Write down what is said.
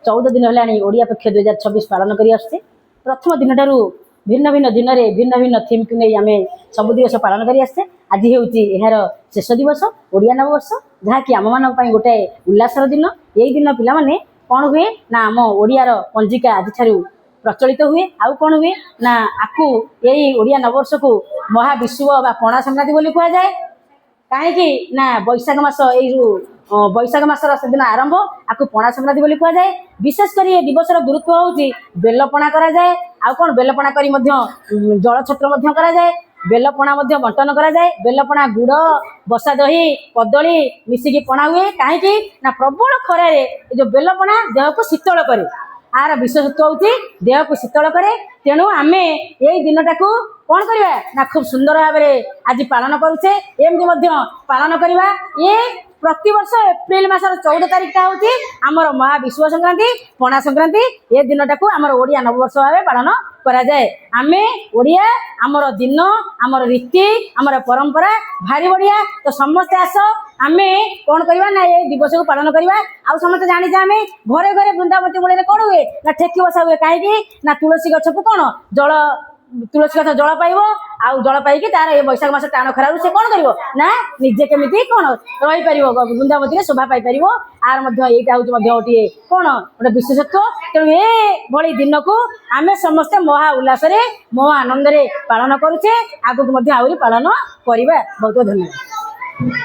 14 दिन है ओडिया पक्ष 2026 पालन कर प्रथम दिन ठार भिन्न भिन्न दिन में भिन्न भिन्न थीम को नहीं आम सब दिवस पालन कर आज हूँ यार शेष दिवस ओडिया नववर्ष जहाँकि आम मान गोटे उल्लासर दिन यही दिन पिलाने कौन हुए ना आम ओडियार पंजिका आज प्रचलित हुए आउ कौन हुए ना आपको यही ओडिया नववर्ष को महाविश्व बा पणा संक्रांति बोली कह जाए कहीं ना बैशाख मास बैशाख मासर से दिन आरंभ आपको पणा संक्रांति बोली कह जाए विशेषकर ये दिवस गुरुत्व हूँ बेलपणा करा जाए आउ कौन बेलपणा करी जल छत्र करा जाए बेलपणा बंटन करा जाए बेलपणा गुड़ बसा दही कदली मिसिकी पणा हुए कहीं ना प्रबल खरारे जो बेलपणा देह को शीतल करे आर विशेषत्व हूँ देह को शीतल करे तेणु आम यही दिनटा को कौन करवा ना खूब सुंदर भाव में आज पालन करुचे एमती पालन करवा ये प्रतिवर्ष एप्रिल मासर 14 तारीख हूँ आमर महाविश्व संक्रांति पणा संक्रांति ये दिनटा को आमर ओडिया नववर्ष भाव पालन करा जाए आम ओडिया आमर दिन आमर रीति आमर परंपरा भारी बढ़िया तो समस्ते आस आम कौन करवा ना ये दिवस को पालन करवा आउ समस्त जानी आम घरे घरे वृंदावती मूल कौन हुए ना ठेकी बसा हुए कहीं ना तुलसी गछ को कौन जल तुलसी गछ जल पाइब आउ जल पाई तार ये बैशाख मास टाण खरार से कौन कर ना निजे केमी कौन रही पार वृंदावती शोभा पाई पार आर यहाँ हूँ गोटे कौन गोटे विशेषत्व तेणु ये दिन को आम समस्ते महा उल्लास महा आनंद पालन करुचे आगक आहरी पालन करवा बहुत बहुत धन्यवाद।